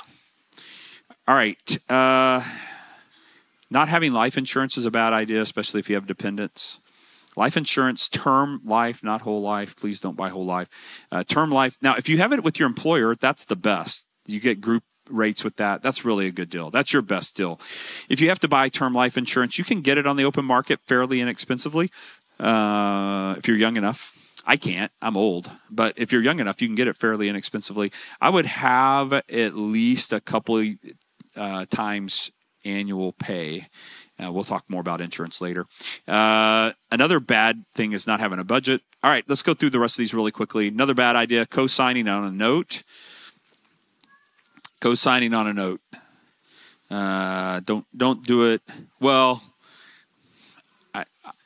All right. Not having life insurance is a bad idea, especially if you have dependents. Life insurance, term life, not whole life. Please don't buy whole life. Term life. Now, if you have it with your employer, that's the best. You get group rates with that. That's really a good deal. That's your best deal. If you have to buy term life insurance, you can get it on the open market fairly inexpensively if you're young enough. I can't. I'm old. But if you're young enough, you can get it fairly inexpensively. I would have at least a couple of times annual pay. We'll talk more about insurance later. Another bad thing is not having a budget. All right, let's go through the rest of these really quickly. Another bad idea, co-signing on a note. Co-signing on a note. Don't do it. Well,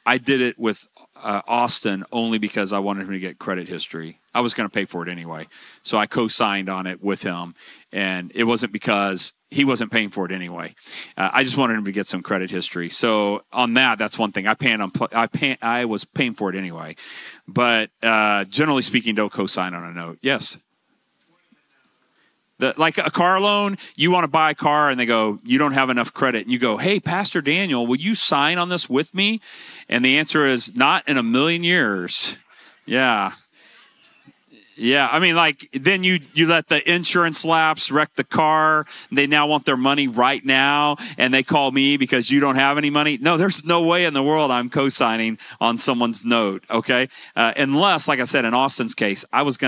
I did it with Austin only because I wanted him to get credit history. I was going to pay for it anyway. So I co-signed on it with him. And it wasn't because he wasn't paying for it anyway. I just wanted him to get some credit history. So on that's one thing. I was paying for it anyway. But generally speaking, don't co-sign on a note. Yes? Like a car loan, you want to buy a car and they go, you don't have enough credit. And you go, hey, Pastor Daniel, will you sign on this with me? And the answer is not in a million years. Yeah. Yeah, I mean, like, then you let the insurance lapse wreck the car. They now want their money right now, and they call me because you don't have any money. No, there's no way in the world I'm co-signing on someone's note, okay? Unless, like I said, in Austin's case, I was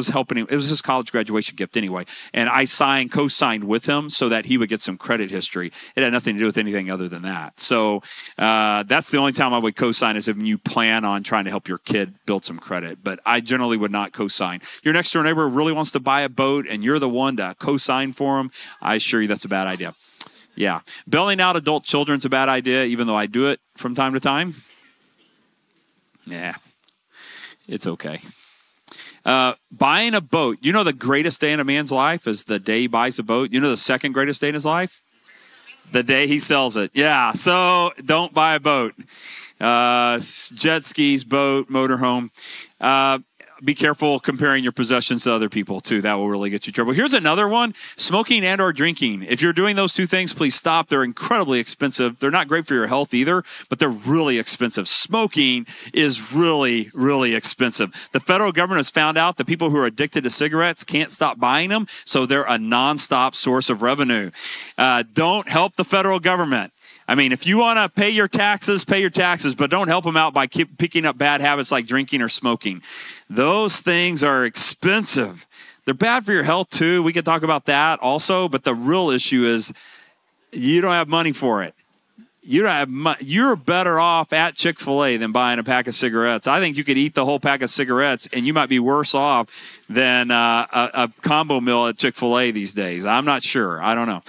helping him. It was his college graduation gift anyway, and I co-signed with him so that he would get some credit history. It had nothing to do with anything other than that. So that's the only time I would co-sign is if you plan on trying to help your kid build some credit. But I generally would not co-sign. Your next door neighbor really wants to buy a boat and you're the one to co-sign for him, I assure you that's a bad idea. Yeah. Bailing out adult children's a bad idea, even though I do it from time to time. Yeah. It's okay. Buying a boat. You know the greatest day in a man's life is the day he buys a boat. You know the second greatest day in his life? The day he sells it. Yeah. So don't buy a boat. Jet skis, boat, motorhome. Be careful comparing your possessions to other people, too. That will really get you in trouble. Here's another one, smoking and or drinking. If you're doing those two things, please stop. They're incredibly expensive. They're not great for your health either, but they're really expensive. Smoking is really, really expensive. The federal government has found out that people who are addicted to cigarettes can't stop buying them, so they're a nonstop source of revenue. Don't help the federal government. I mean, if you want to pay your taxes, but don't help them out by picking up bad habits like drinking or smoking. Those things are expensive. They're bad for your health, too. We could talk about that also, but the real issue is you don't have money for it. You're better off at Chick-fil-A than buying a pack of cigarettes. I think you could eat the whole pack of cigarettes, and you might be worse off than a combo meal at Chick-fil-A these days. I'm not sure. I don't know.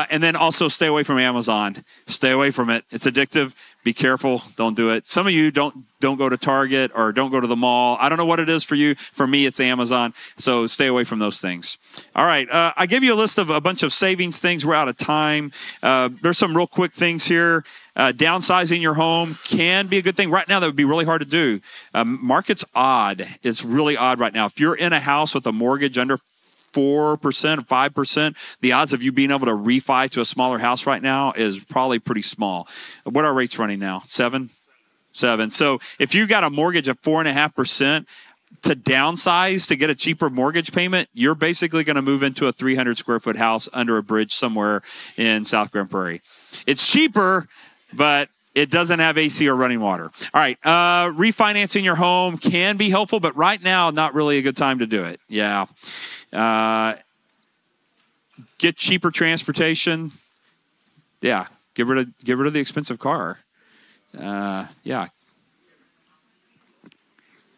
And then also stay away from Amazon. Stay away from it. It's addictive. Be careful. Don't do it. Some of you don't go to Target or don't go to the mall. I don't know what it is for you. For me, it's Amazon. So stay away from those things. All right. I gave you a list of a bunch of savings things. We're out of time. There's some real quick things here. Downsizing your home can be a good thing. Right now, that would be really hard to do. Market's odd. It's really odd right now. If you're in a house with a mortgage under 4% or 5%, the odds of you being able to refi to a smaller house right now is probably pretty small. What are rates running now? 7? So if you got a mortgage of 4.5%, to downsize to get a cheaper mortgage payment, you're basically going to move into a 300 square foot house under a bridge somewhere in South Grand Prairie. It's cheaper, but it doesn't have AC or running water. All right. Refinancing your home can be helpful, but right now, not really a good time to do it. Yeah. Get cheaper transportation. Yeah. Get rid of the expensive car. Yeah.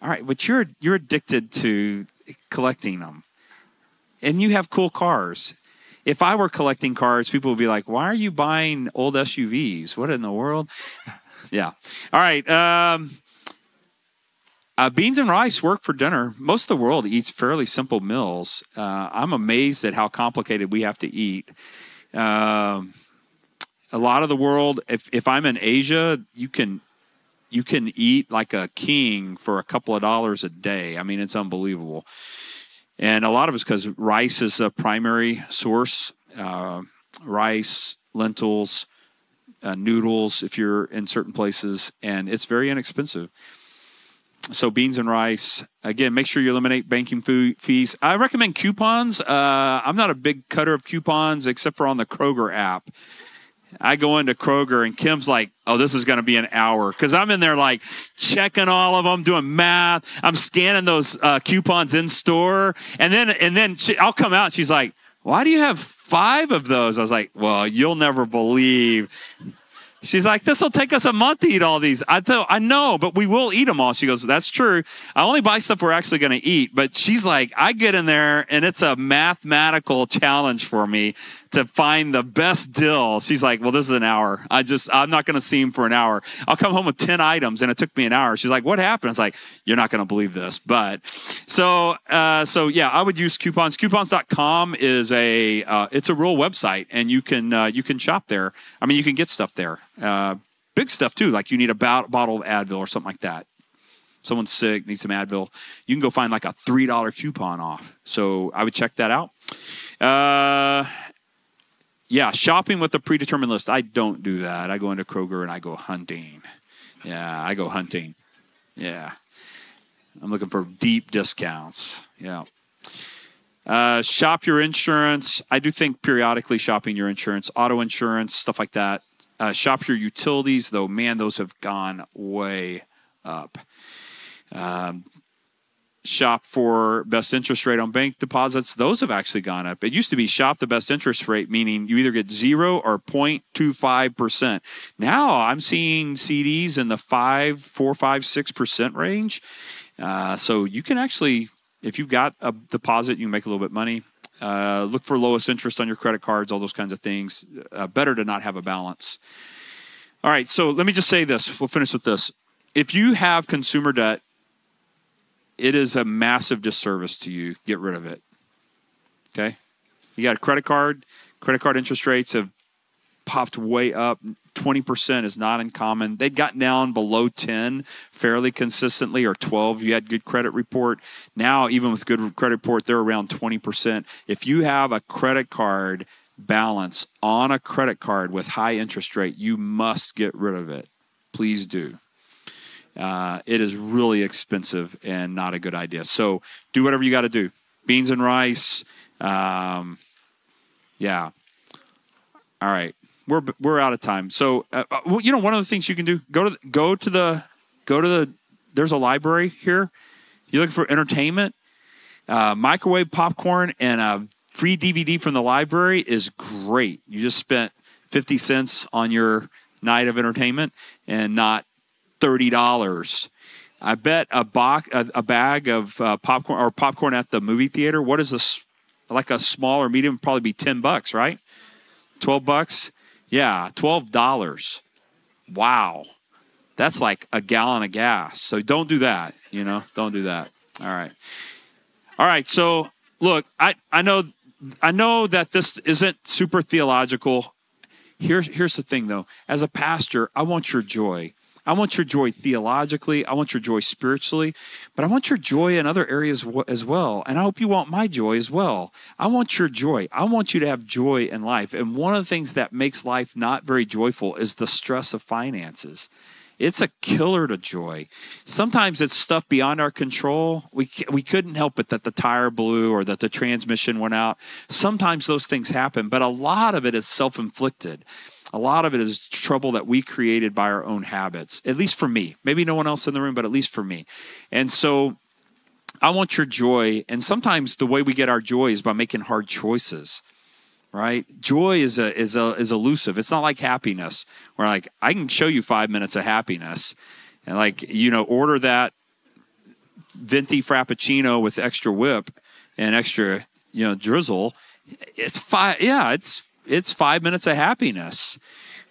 All right, but you're addicted to collecting them, and you have cool cars. If I were collecting cars, people would be like, "Why are you buying old SUVs? What in the world?" Yeah. All right. Beans and rice work for dinner. Most of the world eats fairly simple meals. I'm amazed at how complicated we have to eat. A lot of the world, if I'm in Asia, you can eat like a king for a couple of dollars a day. I mean, it's unbelievable. And a lot of it's because rice is a primary source. Rice, lentils, noodles, if you're in certain places. And it's very inexpensive. So beans and rice. Again, make sure you eliminate banking fees. I recommend coupons. I'm not a big cutter of coupons except for on the Kroger app. I go into Kroger and Kim's like, oh, this is going to be an hour. Because I'm in there like checking all of them, doing math. I'm scanning those coupons in store. And then I'll come out and she's like, why do you have 5 of those? I was like, well, you'll never believe. She's like, this will take us a month to eat all these. I know, but we will eat them all. She goes, that's true. I only buy stuff we're actually going to eat. But she's like, I get in there and it's a mathematical challenge for me to find the best deal. She's like, well, this is an hour. I'm not going to see him for an hour. I'll come home with 10 items, and it took me an hour. She's like, what happened? I was like, you're not going to believe this. But so yeah, I would use coupons. Coupons.com is it's a real website, and you can shop there. I mean, you can get stuff there. Big stuff too, like you need a bottle of Advil or something like that. Someone's sick, needs some Advil. You can go find like a $3 coupon off. So I would check that out. Yeah, shopping with a predetermined list. I don't do that. I go into Kroger and I go hunting. Yeah, I go hunting. Yeah. I'm looking for deep discounts. Yeah. Shop your insurance. I do think periodically shopping your insurance, auto insurance, stuff like that. Shop your utilities, though, man, those have gone way up. Shop for best interest rate on bank deposits. Those have actually gone up. It used to be shop the best interest rate, meaning you either get 0 or 0.25%. Now I'm seeing CDs in the 4, 5, 6% range. So you can actually, if you've got a deposit, you can make a little bit of money. Look for lowest interest on your credit cards, all those kinds of things. Better to not have a balance. All right, so let me just say this. We'll finish with this. If you have consumer debt, it is a massive disservice to you. Get rid of it. Okay? You got a credit card. Credit card interest rates have popped way up. 20% is not uncommon. They'd gotten down below 10 fairly consistently, or 12 if you had good credit report. Now, even with good credit report, they're around 20%. If you have a credit card balance on a credit card with high interest rate, you must get rid of it. Please do. It is really expensive and not a good idea. So do whatever you got to do. Beans and rice. Yeah. All right. We're out of time. So, one of the things you can do, go to the, there's a library here. You're looking for entertainment, microwave popcorn and a free DVD from the library is great. You just spent 50 cents on your night of entertainment and not $30. I bet a bag of popcorn at the movie theater. What is this? Like a small or medium, probably be $10, right? $12. Yeah, $12. Wow. That's like a gallon of gas. So don't do that, Don't do that. All right. So look, I know that this isn't super theological. Here's the thing though. As a pastor, I want your joy. I want your joy theologically. I want your joy spiritually, but I want your joy in other areas as well. And I hope you want my joy as well. I want your joy. I want you to have joy in life. And one of the things that makes life not very joyful is the stress of finances. It's a killer to joy. Sometimes it's stuff beyond our control. We couldn't help it that the tire blew or that the transmission went out. Sometimes those things happen, but a lot of it is self-inflicted. A lot of it is trouble that we created by our own habits, at least for me. Maybe no one else in the room, but at least for me. And so I want your joy. And sometimes the way we get our joy is by making hard choices, right? Joy is elusive. It's not like happiness, where like I can show you 5 minutes of happiness and order that venti frappuccino with extra whip and extra, drizzle. It's 5 minutes of happiness.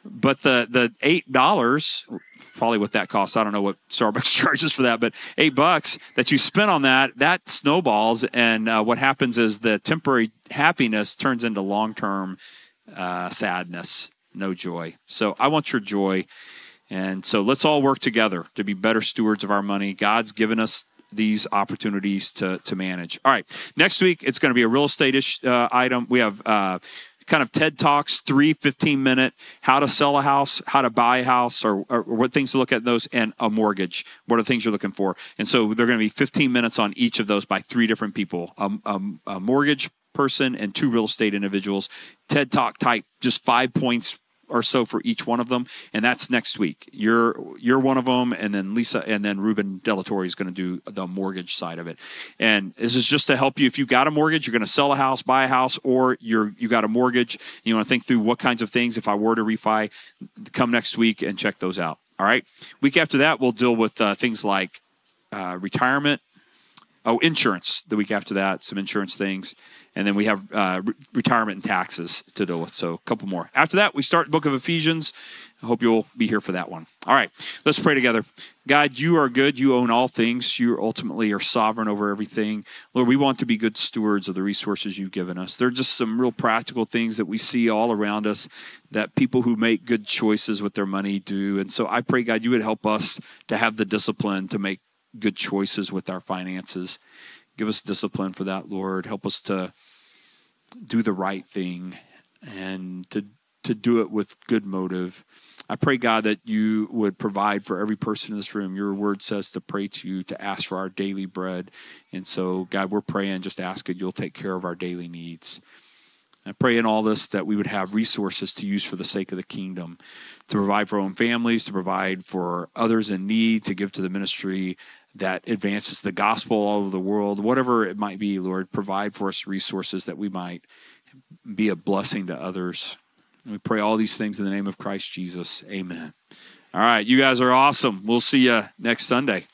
But the $8, probably what that costs, I don't know what Starbucks charges for that, but $8 that you spent on that snowballs. And what happens is the temporary happiness turns into long-term sadness, no joy. So I want your joy. And so let's all work together to be better stewards of our money. God's given us these opportunities to manage. All right. Next week, it's going to be a real estate-ish item. We have kind of TED Talks, 3 15-minute, how to sell a house, how to buy a house, or what things to look at those, and a mortgage. What are the things you're looking for? And so they're going to be 15 minutes on each of those by 3 different people, a mortgage person and 2 real estate individuals. TED Talk type, just 5 points or so for each one of them, and that's next week. You're one of them, and then Lisa, and then Ruben Delatorre is going to do the mortgage side of it. And this is just to help you. If you got a mortgage, you're going to sell a house, buy a house, or you got a mortgage. You want to think through what kinds of things. If I were to refi, come next week and check those out. All right. Week after that, we'll deal with things like retirement, insurance the week after that, some insurance things. And then we have retirement and taxes to deal with. So a couple more. After that, we start the book of Ephesians. I hope you'll be here for that one. All right, let's pray together. God, you are good. You own all things. You ultimately are sovereign over everything. Lord, we want to be good stewards of the resources you've given us. There are just some real practical things that we see all around us that people who make good choices with their money do. And so I pray, God, you would help us to have the discipline to make good choices with our finances. Give us discipline for that, Lord. Help us to do the right thing and to do it with good motive. I pray, God, that you would provide for every person in this room. Your word says to pray to you, to ask for our daily bread. And so, God, we're praying, just ask that you'll take care of our daily needs. I pray in all this that we would have resources to use for the sake of the kingdom, to provide for our own families, to provide for others in need, to give to the ministry that advances the gospel all over the world. Whatever it might be, Lord, provide for us resources that we might be a blessing to others. And we pray all these things in the name of Christ Jesus. Amen. All right, you guys are awesome. We'll see you next Sunday.